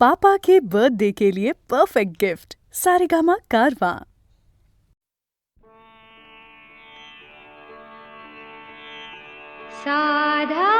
पापा के birthday के लिए perfect gift Saregama कारवां। साधा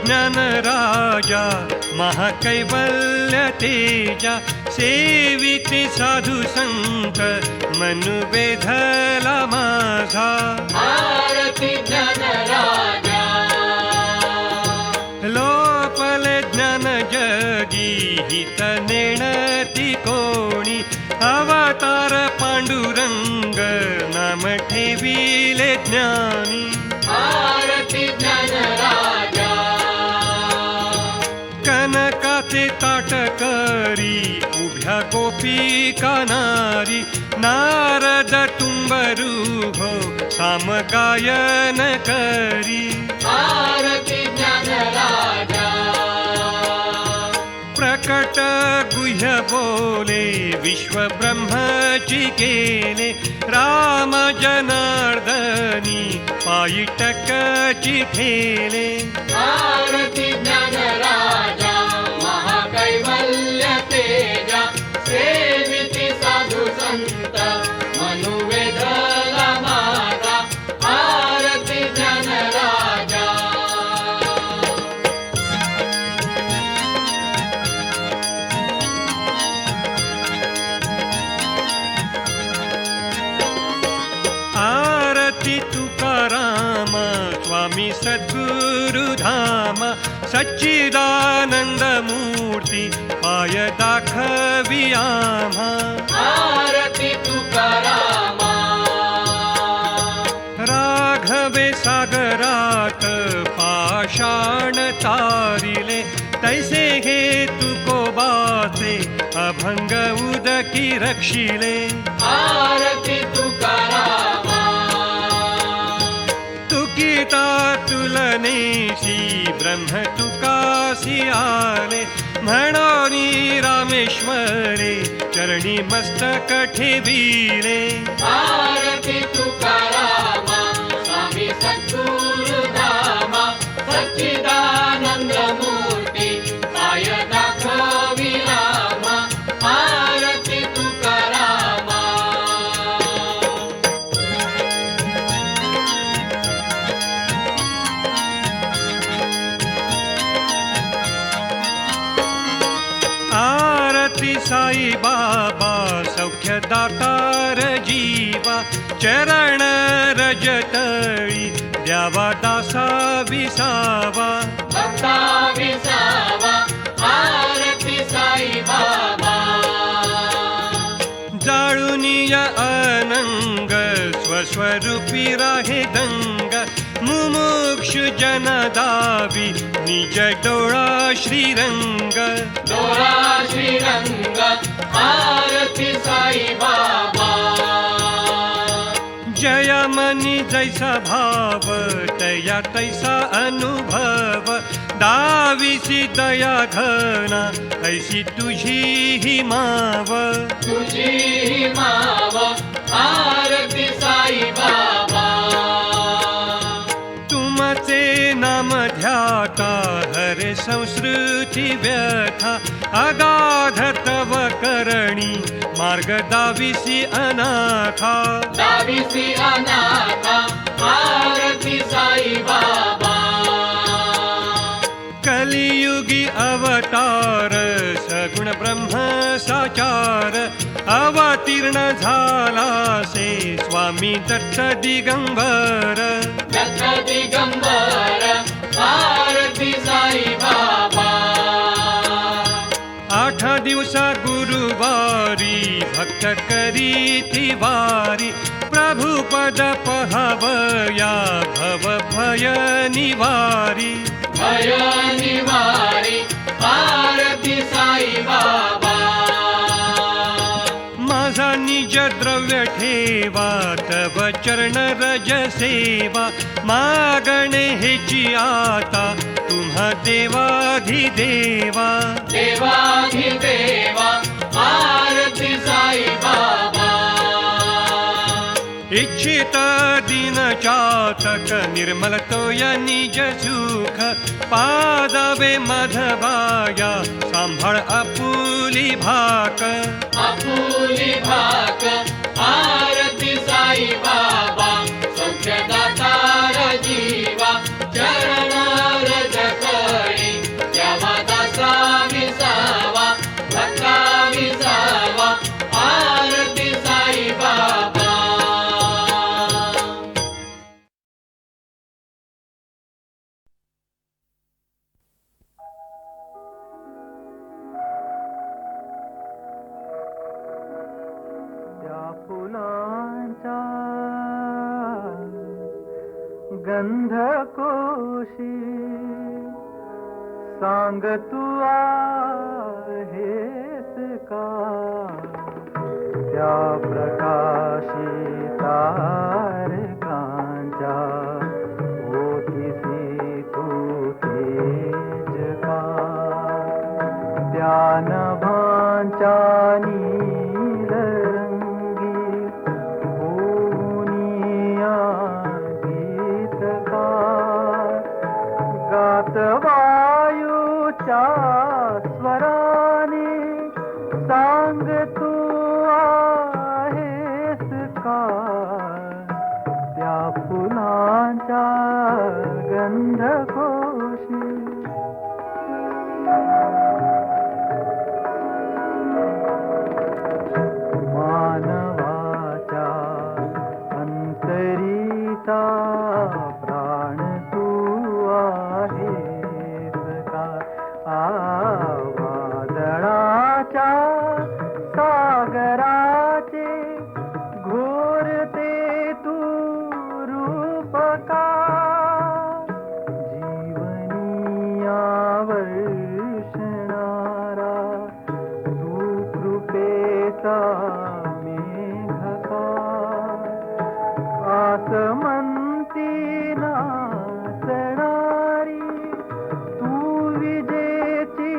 ज्ञान राजा महाकैवल्य तेजा सेविते साधु संत मनु वेधला माझा। आरती ज्ञान राजा लोपले ज्ञान जगी हित नेणती कोणी अवतार पांडुरंग नाम ठेविले ज्ञानी। आरती ज्ञान राजा कनकाचे ताट करी उभ्या गोपिका नारी नारद तुंबरू हो सामगायन करी। आरती ज्ञान राजा प्रकट गुह्य बोले विश्व ब्रह्मची केले राम जनार्दनी पायी टकची ठेले। आरती ज्ञान राजा महाकैवल्य तेजा सेविती साधु संत मनु वेधला माझा। आरती ज्ञान राजा आरती तुकाराम स्वामी सद्गुरु धाम सच्चिदानंद मूर्ती पाय दाखवी आम्हा। आरती तुकाराम राघवे सागरात पाषाण तारिले तैसे हे तुकोबाचे अभंग उदकी रक्षिले। आरती तुकाराम तुकिता तुलनेशी ब्रह्म तुकासी आले म्हणोनी रामेश्वरे चरणी मस्तक ठेविले। आरती तुकाराम स्वामी सद्गुरु धाम सच्चिदानंद मूर्ती पाय दाखवी राम। आरती तुकाराम आरती साई बाबा सौख्य दातार जीवा चरण रजतळी द्यावा दासा विसावा। भक्ता विसावा। आरती साई बाबा जाळुनिया अनंग स्वस्वरूपी राहे दंग मुमुक्षु जन दावी निज डोळा श्रीरंग। डोळा श्रीरंग आरती साई बाबा जय मनी जैसा भाव तया तैसा अनुभव दाविसी दया घना ऐसी तुझी ही माव। तुझी ही माव आरती साई बाबा तुमचे नाम ध्याता हरे संस्कृती व्यथा अगाध तव करणी मा मार्ग दाविसी अनाथा, दाविसी अनाथा आरती साई बाबा. कलियुगी अवतार सगुण ब्रह्म साचार, अवतीर्ण झाला से स्वामी दत्त दिगंबर. दत्त दिगंबर आरती साई बाबा. 8 दिवसा गुरुवारी भक्त करीती वारी, प्रभु पद पहावया भव भय निवारी. भय निवारी आरती साई बाबा. माझा निज द्रव्य ठेवा तव चरण रज सेवा, मागणे हेची आता तुम्हा देवाधिदेवा. देवाधिदेवा आरती साई बाबा. इच्छित दिन चातक निर्मल तोय निज सुख, पादावे मधवाया सांभाळ आपुली भाक. आपुली भाक आरती साई बाबा. सौख्यदातार जीवा चरण रज कळी, द्यावा दासा विसावा भक्ता विसावा आरती साई बाबा. फुलांचा गंध कोशी, सांग तू आहेस का त्या प्रकाशी तारकांच्या ओथिसी तू तेज का. त्या नभांच्या वायूच्या स्वराने सांग तू आहेस का त्या फुलांच्या गंधकोशी. मानवाच्या अंतरीचा प्राण तू आहेस का. वादळाच्या सागराचे घोरते तू रूप का. जीवनिया वर्षणारा तू कृपेचा मेघका. आसमंती नाचणारी तू विजेची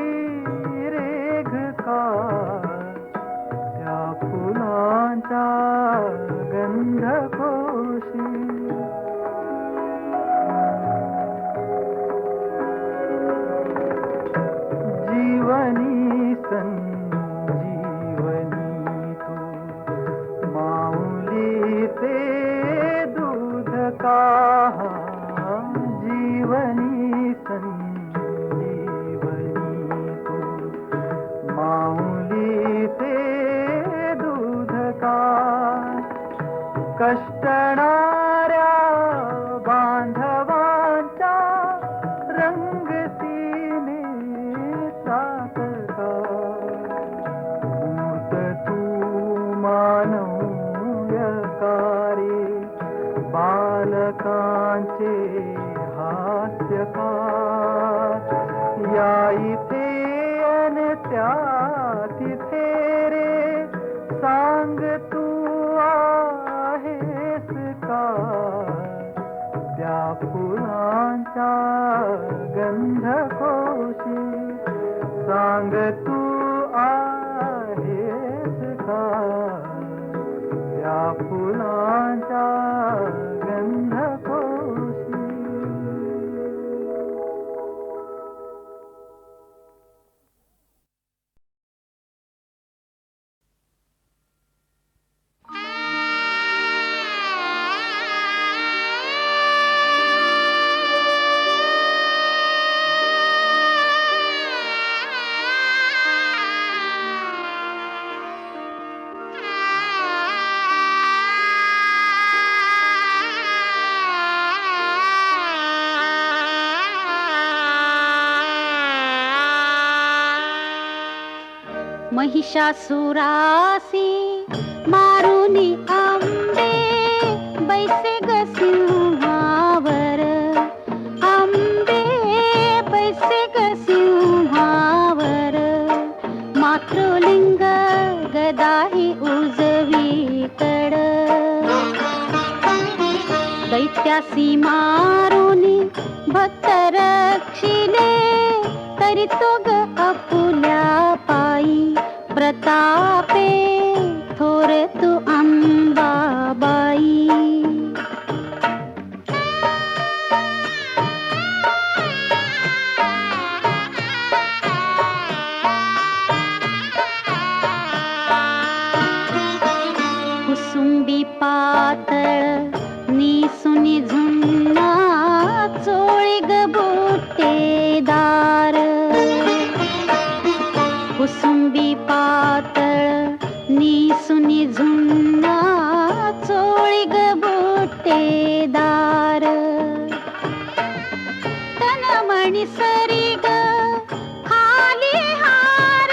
रेघ का. त्या फुलांच्या गंधकोशी. जीवनी संजीवनी तू माऊली ते दूध का. जीवनी संजीवनी तू माऊली ते दूध का. कष्टणाऱ्या बांधवांच्या रंगसीने सातका. मूर्त तू मानव्यकारी बालकांचे हास्यकार. या इथे अन त्या तिथे रे सांग तू आहेस का त्या फुलांच्या गंधकोशी. सांग तू आहेस का त्या फुलांच्या गंधकोशी. महिषासुरासी मारुनी आंबे बैसे ग सिंहावर, आंबे बैसे ग सिंहावर. मातृलिंग गदाही उजवीकड, दैत्यासी मारुनी भक्त रक्षिले, तरी तो ग आपुल्या पायी. प्रतापे थोर तू अंबाबाई. कुसुंबी पातळ निसुनी झुन्ना, चोळी ग बुट्टेदार. कुसुंबी पातळ निसुनी झुन्ना, चोळी ग बुट्टेदार. तनमणी सरी ग खाली हार,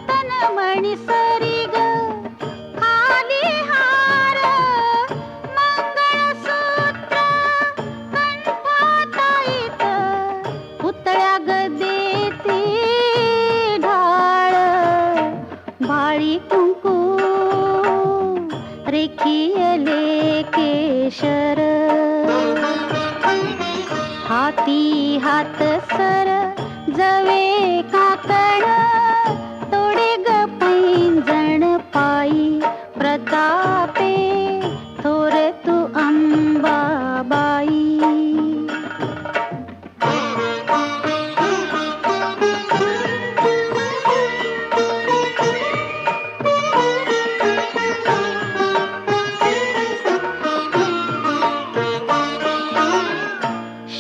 तनमणी सरी ग खाली हार. मंगळसूत्र कंठाताईत, पुतळ्या ग देती ढाळ. भाळी कुंकू रेखियले केशर, हाती हात सर जवे काकण. तोडे ग पैंजण पायी. प्रतापे थोर तू अंबाबाई.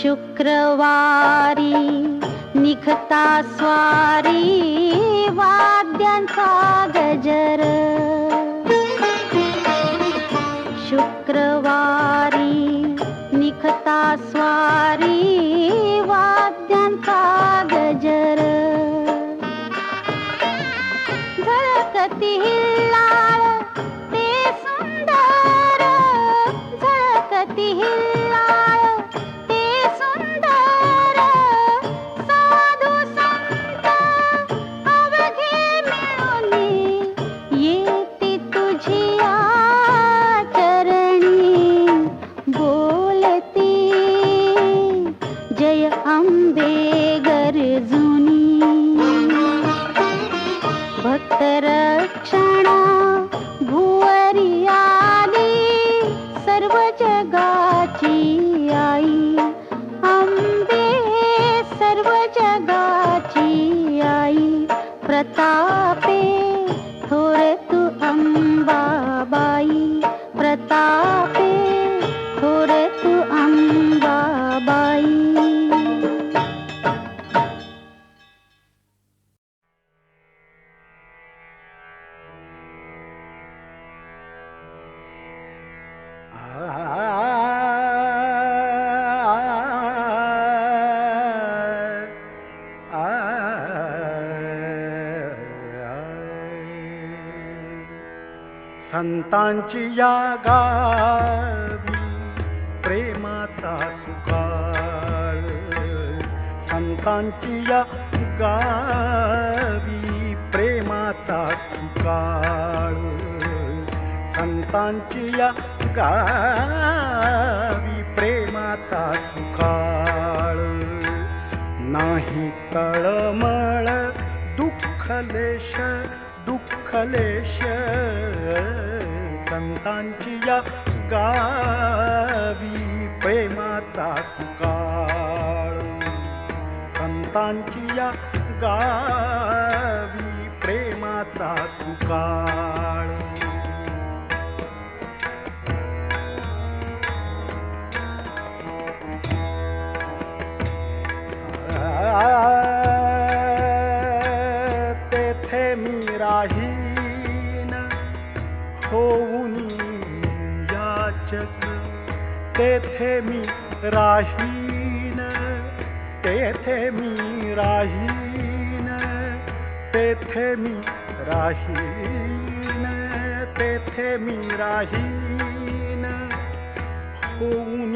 शुक्रवारी निघता स्वारी, वाद्यांचा गजर. शुक्रवारी निघता स्वारी, वाद्यांचा गजर. झळकती हिल्लाळ ते सुंदर, झळकती हिल्लाळ ते सुंदर. साधू संत अवघे मिळूनी, येती तुझिया चरणी. बोलती जय अंबे गरजुनी. भक्त रक्षणा भुवरी आली, सर्व जगाची आई. अंबे सर्व जगाची आई. प्रतापे थोर तू अंबाबाई. प्रतापे थोर तू अंबाबाई. संतांची या गावी प्रेमाचा सुकाळ. संतांची या गावी प्रेमाचा सुकाळ. संतांची या गावी प्रेमाचा सुकाळ. नाही तळमळ दुःखलेश दुःखलेश. संतांची या गावी प्रेमाचा सुकाळ. संतांची या गावी प्रेमाचा सुकाळ. तेथे मी राहीन होऊन याचक. तेथे मी राहीन, तेथे मी राहीन, तेथे मी राहीन तेथे मी राहीन होऊन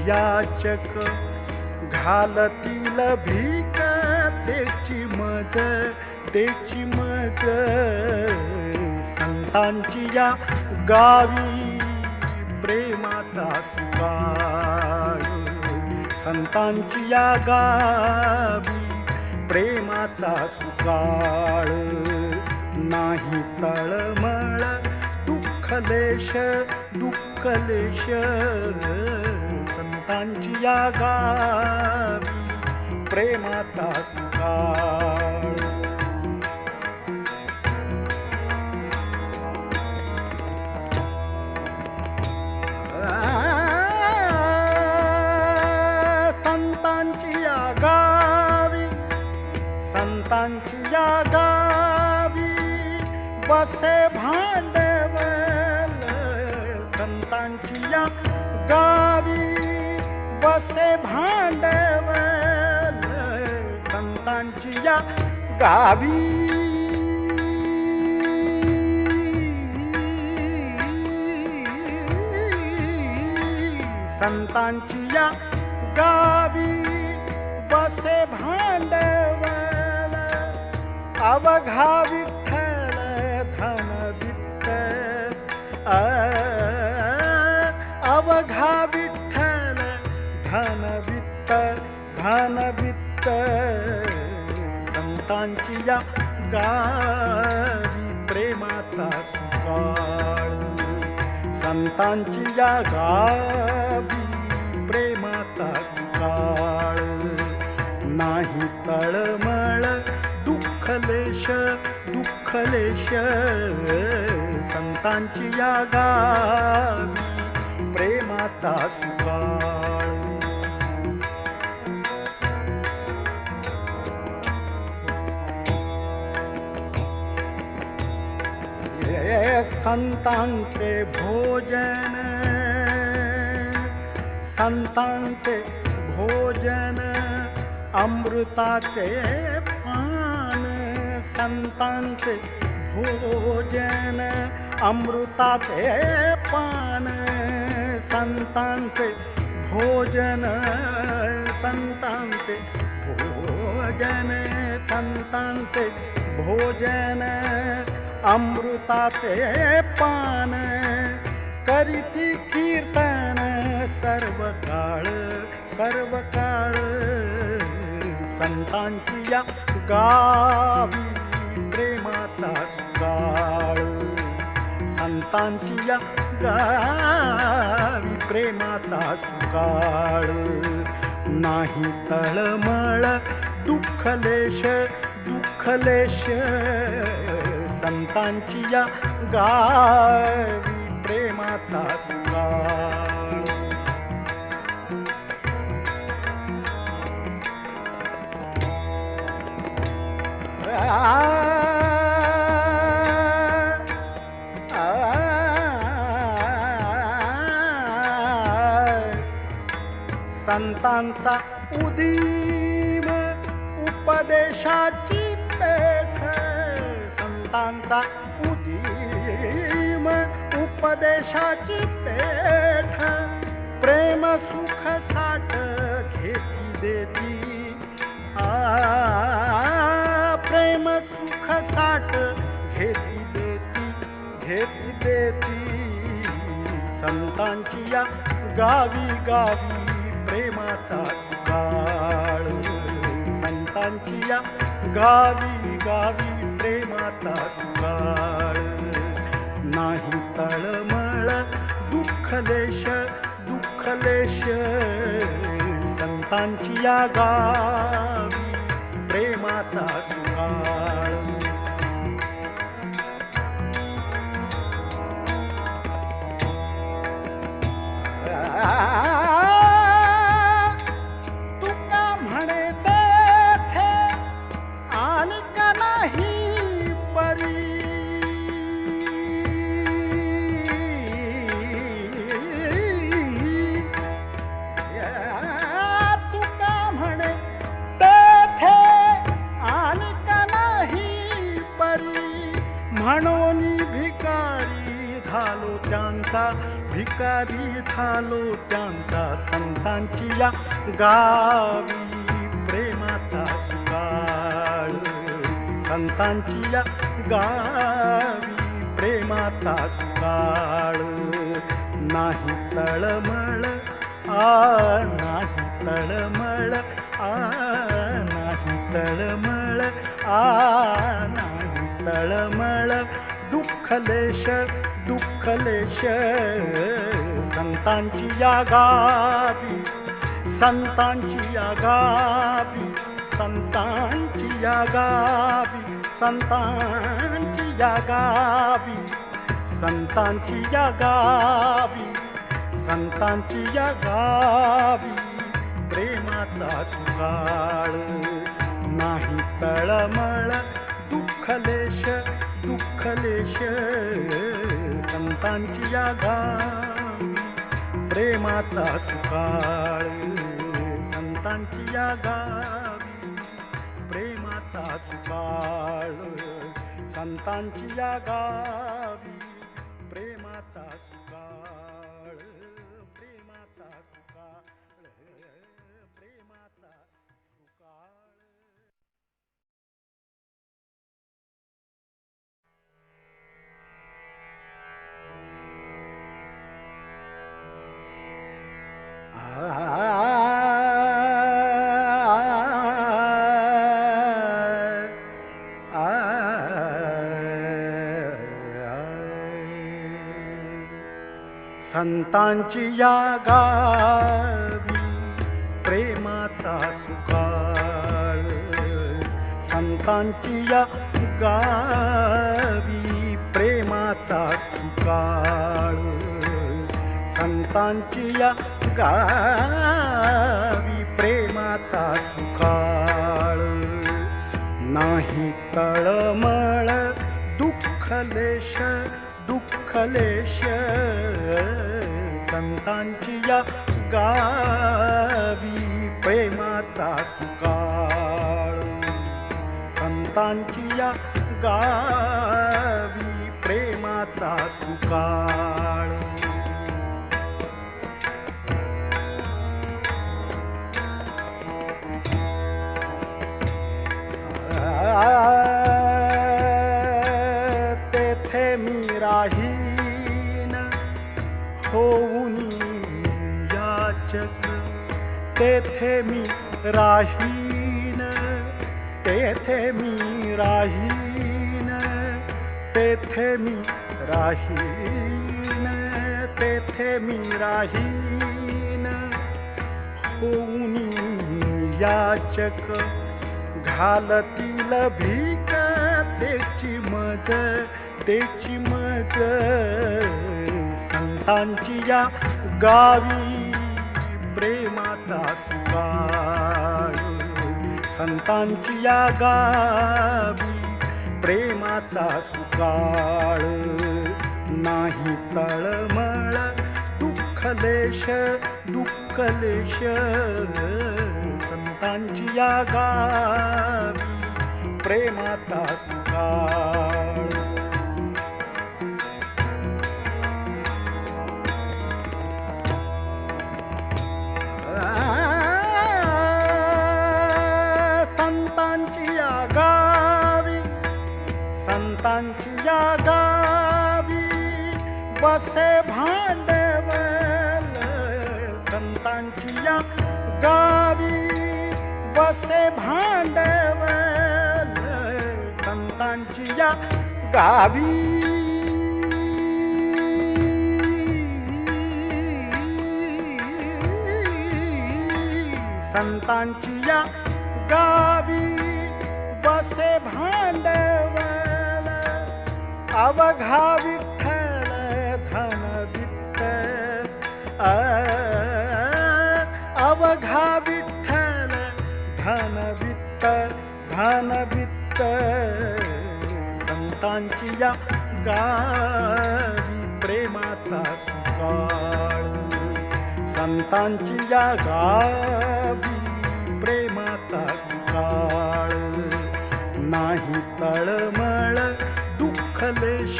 याचक घालतील भीक त्याची मज संतांची या गावी प्रेमाचा सुकाळ संतांची या गावी प्रेमाचा सुकाळ नाही तळमळ दुःखलेश संतांची या गावी प्रेमाचा सुकाळ संतांची या गावी बसे भांडवल संतांची या गावी बसे भांडवल संतांची या गावी संतांची या गावी बसे भांडवल अवघा विठ्ठल धन वित्त अवघा विठ्ठल धन वित्त संतांची या गावी प्रेमाचा सुकाळ संतांची या गावी प्रेमाचा सुकाळ नाही तळमळ दुःखलेश संतांची या गावी प्रेमाचा सुकाळ संतांचे भोजन अमृताचे पान संतांचे भोजन अमृताचे पान संतांचे भोजन संतांचे भोजन अमृताचे पान करीती कीर्तन सर्व काळ संतांची या गावी प्रेमाचा सुकाळ संतांची या गावी प्रेमाचा सुकाळ नाही तळमळ दुःखलेश संतांची या गावी प्रेमाचा सुकाळ संतांचा उदीम उपदेशाची पेठ संतांचा उदीम उपदेशाची पेठ प्रेम सुख साठ घेती देती प्रेम सुख साठ घेती देती संतांची या गावी प्रेमाचा सुकाळ संतांची या गावी प्रेमाचा सुकाळ नाही तळमळ दुःखलेश संतांची या गावी प्रेमाचा सुकाळ तुका म्हणे तेथे आणिक नाही परी तुका म्हणे तेथे आणिक नाही झालो त्यांचा, भिकारी झालो त्यांचा, संतांची या गावी प्रेमाचा सुकाळ, संतांची या गावी प्रेमाचा सुकाळ. नाही तळमळ नाही तळमळ नाही तळमळ नाही तळमळ, दुःखलेश दुःखलेश संतांची या गावी, संतांची या गावी, संतांची या गावी, संतांची या गावी, संतांची या गावी, संतांची या गावी प्रेमाचा सुकाळ. नाही तळमळ दुःखलेश दुःखलेश संतांची या गावी प्रेमाचा सुकाळ, संतांची या गावी प्रेमाचा सुकाळ, संतांची या गावी प्रेमाचा सुकाळ, प्रेमाचा सुकाळ, प्रेमाचा सुकाळ. संतांची या गावी प्रेमाचा सुकाळ, संतांची या गावी प्रेमाचा सुकाळ, संतांची या गावी प्रेमाचा सुकाळ. नाही तळमळ दुःखलेश दुःखलेश संतांची या गावी प्रेमाचा सुकाळ, संतांची या गावी प्रेमाचा सुकाळ. तेथे मी राहीन होऊन याचक, तेथे मी राहीन, तेथे मी राहीन, तेथे मी राहीन, तेथे मी राहीन होऊन याचक. घालतील भीक त्याची मज त्याची मज संतांची या गावी प्रेमाचा सुकाळ, संतांची या गावी प्रेमाचा सुकाळ. नाही तळमळ दुःखलेश दुःखलेश संतांची या गावी प्रेमाचा सुकाळ. संतांची या गावी, संतांची या गावी बसे भांडवल, संतांची या गावी बसे भांडवल, संतांची या गावी संतांची या गावी बसे भांडवल. अवघा विठ्ठल धन वित्त, अवघा विठ्ठल धन वित्त धन वित्त संतांची या गावी प्रेमाचा सुकाळ, संतांची या गावी प्रेमाचा सुकाळ. नाही तळमळ दुःखलेश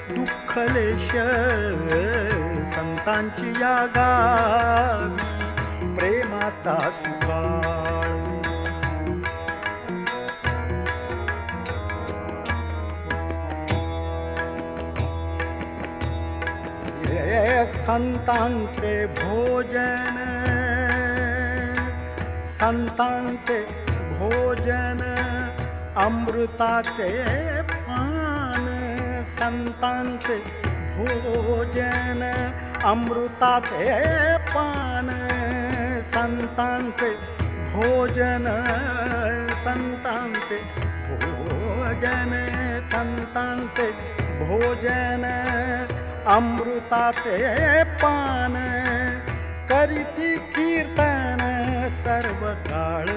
दुःख दुःखलेश संतांची या गावी प्रेमाचा सुकाळ. संतांचे भोजन संतांचे भोजन अमृताचे पान. संतांचे भोजन अमृताचे पान. संतांचे भोजन संतांचे भोजन संतांचे भोजन अमृताचे पान. करीती कीर्तन सर्व काळ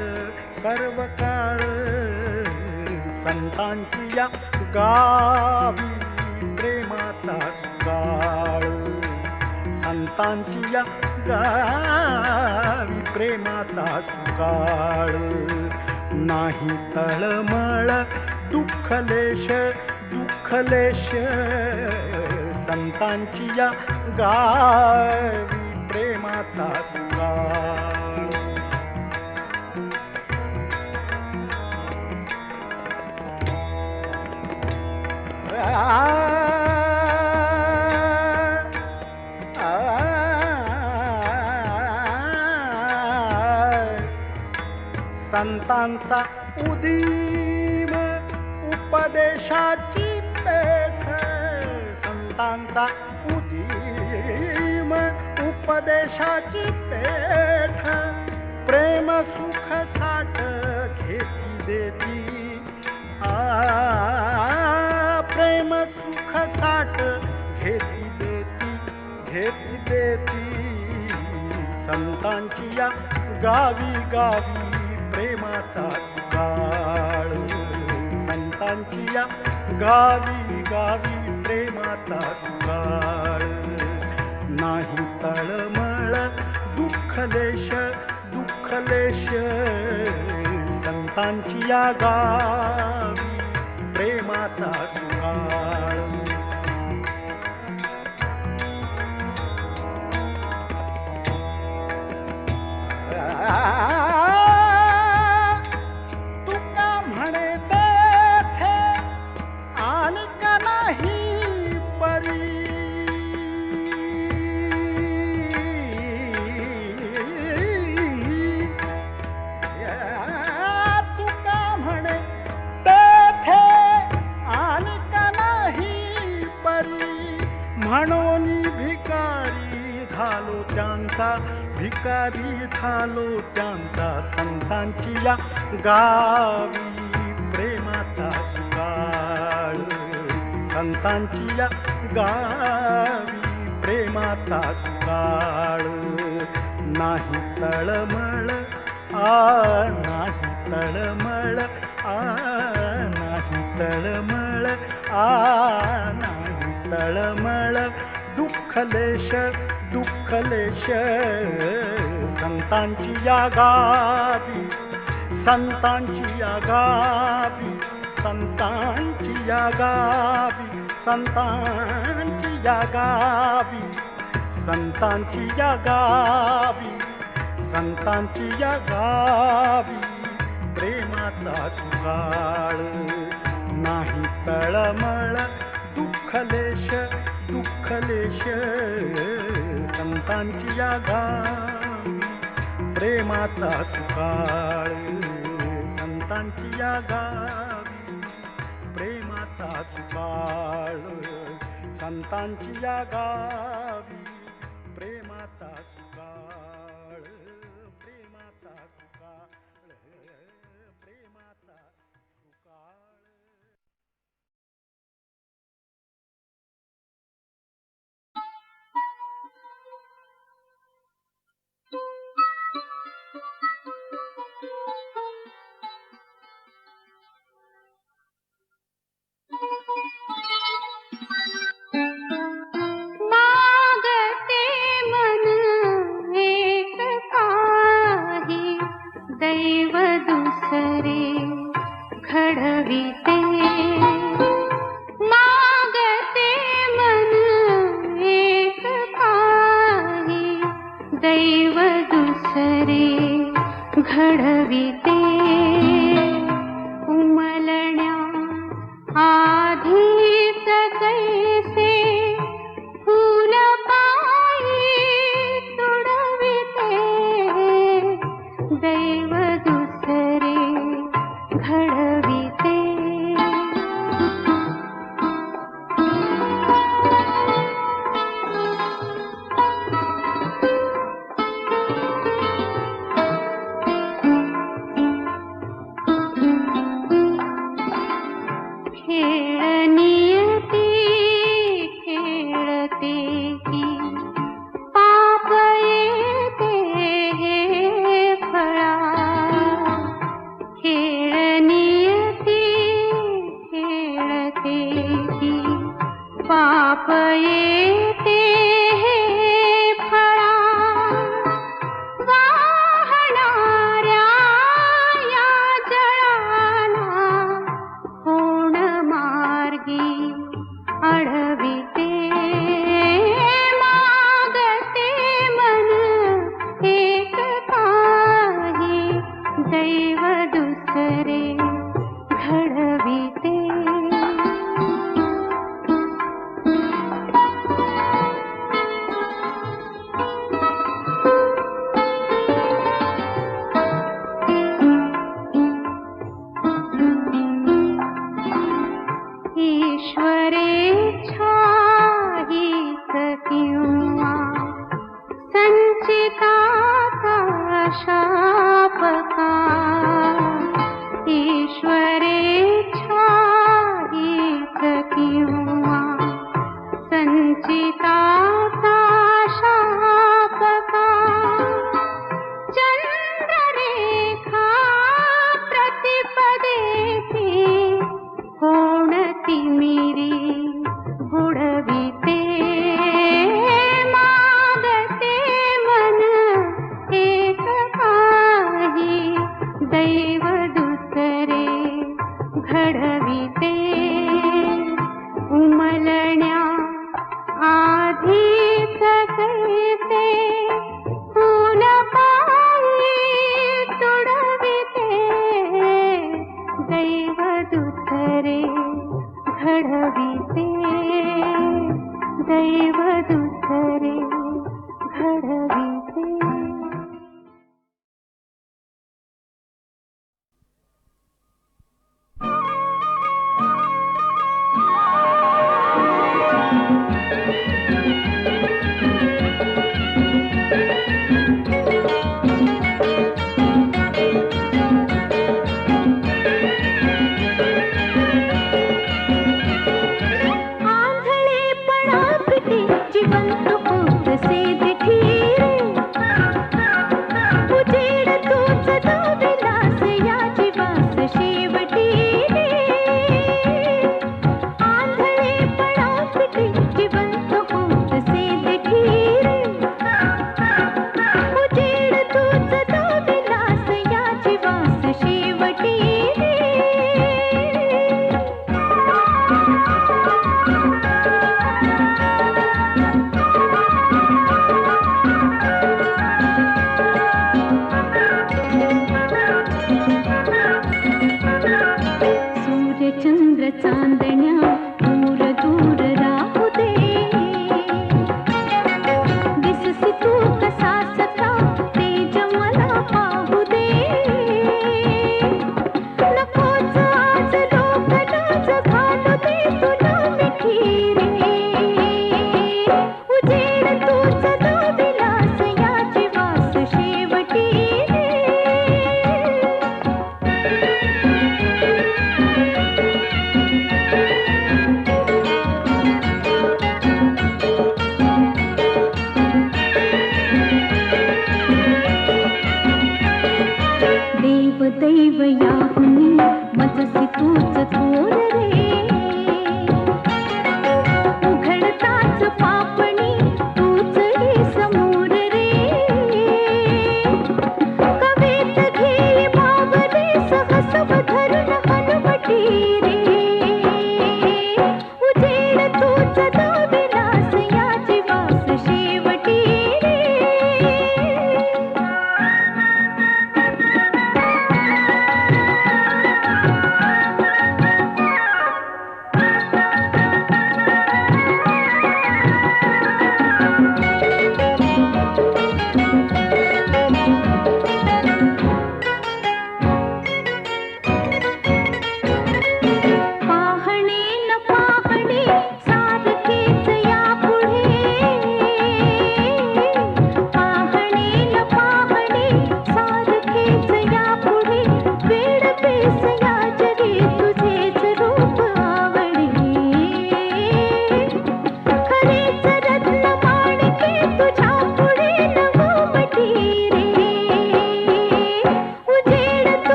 संतांची या गावी प्रेमाचा काळ. संतांची या गावी प्रेमाचा काळ. नाही तळमळ दुःखलेश संतांची या गावी प्रेमाचा काळ. संतांचा उदीम उपदेशाची पेठ. संतांचा उदीम उपदेशाची पेठ. प्रेम सुख साठ घेती देती. प्रेम सुख साठ घेती देती. संतांची या गावी प्रेमाचा काळ. संतांची या गावी प्रेमाचा काळ. नाही तळमळ दुःखलेश संतांची या गावी प्रेमाचा काळ. तुका म्हणे तेथे आणि का नाही परी. तुका म्हणे तेथे आणि का नाही परी. म्हणून भिकारी झालो त्यांचा संतांची या गावी प्रेमाचा काळ. संतांची या गावी प्रेमाचा काळ. नाही तळमळ नाही तळमळ नाही तळमळ दुःखलेश संतांची या गावी संतांची या गावी प्रेमाचा काळ. नाही तळमळ दुःखलेश संतांची या गावी प्रेमाचा काळ. संतांची या गावी प्रेमाचा काळ. संतांची या गावी प्रेमाचा काळ. प्रेमाचा काळ. प्रेमाचा काळ. मागते मन दुसरे घडविते उमलण्या आधीच कैसे फूल पायी तुडविते दैव दुसरे घडविते. पाप येते हे फळा वाहणाऱ्या या जळाला कोण मार्गी अडविते मागते मन एक काही दैव दुसरे घडविते. ईश्वरेच्छा हीच किंवा संचिताचा शापका. ईश्वरेच्छा हीच किंवा संचिताचा शापका. चंद्ररेखा प्रतिपदेची कोणती मिरी बुडविते मागते मन एक काही दैव दुसरे घडविते उमलण्या आधीच कैसे फूल पायी तुडविते दैव दुसरे घडविते दैव दुसरे घडविते. जिवंत होत से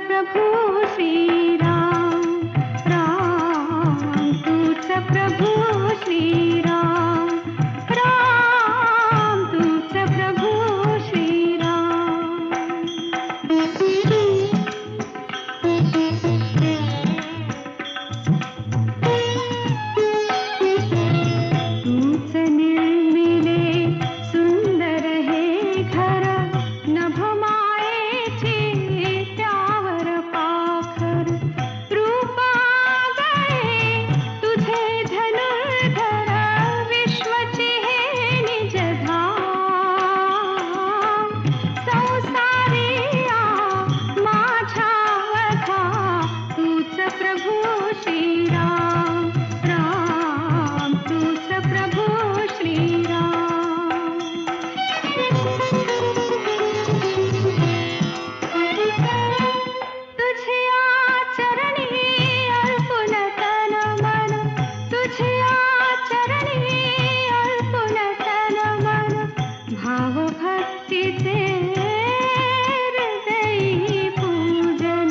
प्रभु श्रीराम राम तूच प्रभु श्रीराम राम तूच प्रभु तूच निर्मिले सुंदर हे घर नभ मायेचे त्यावर पाखर रूपा गळे तुझे धनुर्धर विश्वचे हे निजधाम संसारिया माझ्या वधा तूच प्रभु श्रीराम राम तूच प्रभु श्रीराम तुझ्या चरणी अर्पुन तन मन तुझ्या चरणी अर्पुन तन मन भाव भक्तीचे हृदयी पूजन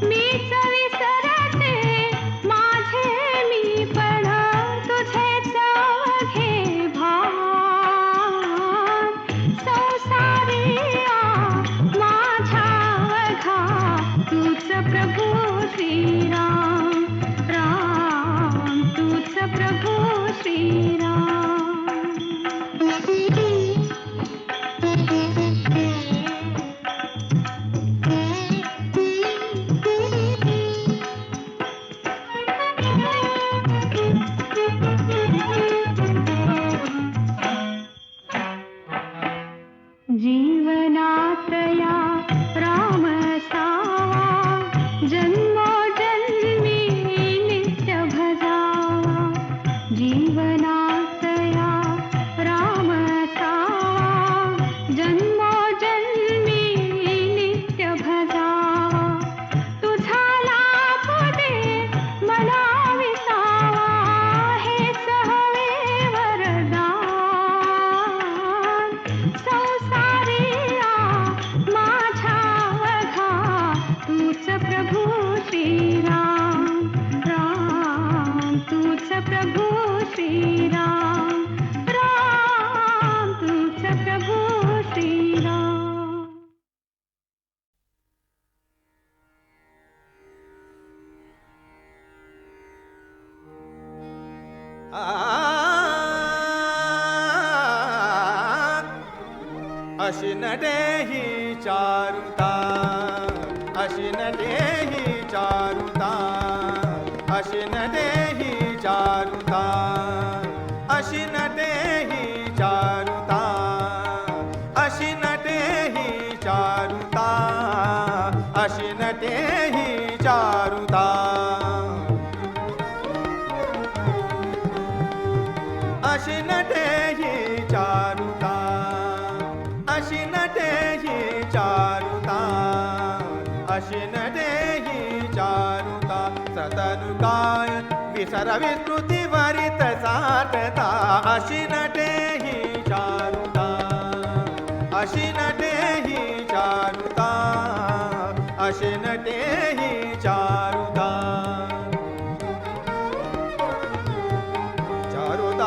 मीच विसरते माझे मीपण तुझेच अवघे भान संसारिया माझ्या वधा तूच प्रभु श्रीराम राम तूच प्रभु जीवनातया राम सावा जन्मोजन्मी नित्य भजावा जीवनातया राम सावा जन्मोजन्मी नित्य भजावा तुझा लाभ दे मला विसावा हे सहवे वरदान संसारिया माझ्या वधा तूच प्रभु श्रीराम राम तूच प्रभु श्रीराम राम तूच प्रभु श्रीराम अशी नटे ही चारुता अशी नटे ही चारुता अशी नटे ही चारुता अशी नटे ही चारुता अशी नटे ही चारुता अशी नटे ही चारुता अशी नटे ही चारुता अशी नटे ही चारुता अशी नटे ही चारुता सतनु काय विसर विस्मृती वरित साठता अशी नटे ही चारुता अशी नटे ही चारुता अशी नटे ही चारुता चारुता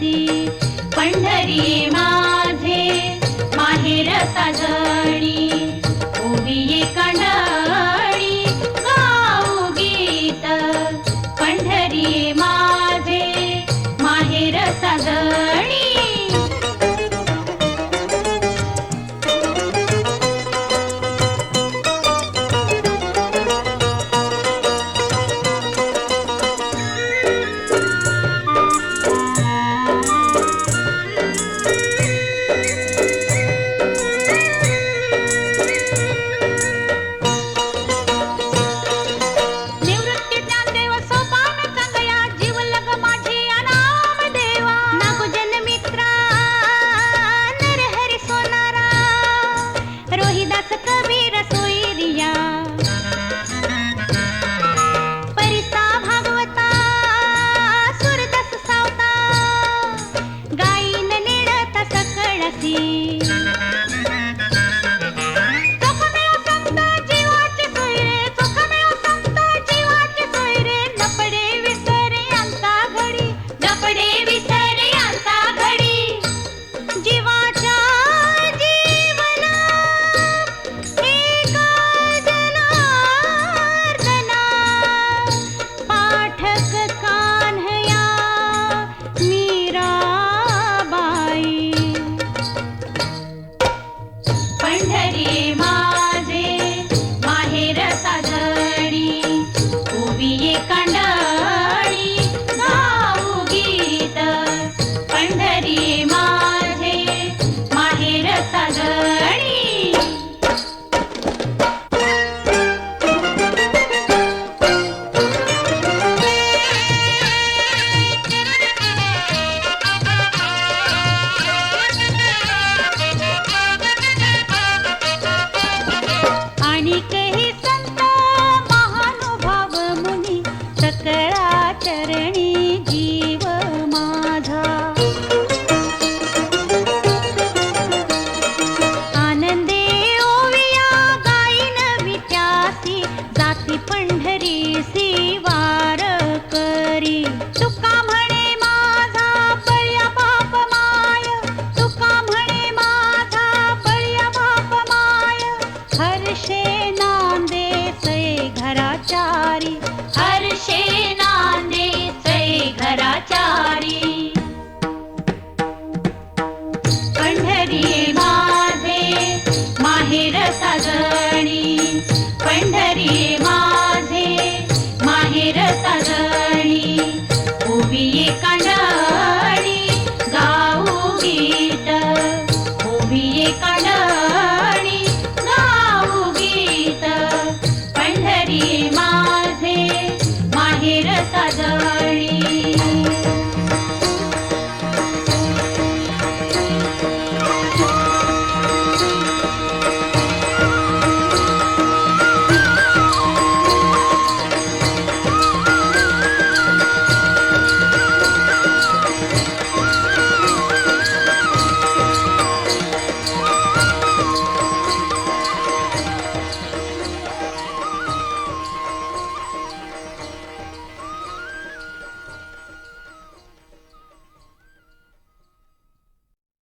तैसी पंढरी माझे माहेर साजणी उभी कांडळी गाऊ गीत पंढरी माझे माहेर साजणी पंढरी माझे माहेर साजणी उभी कांडळी गाऊ गीत पंढरी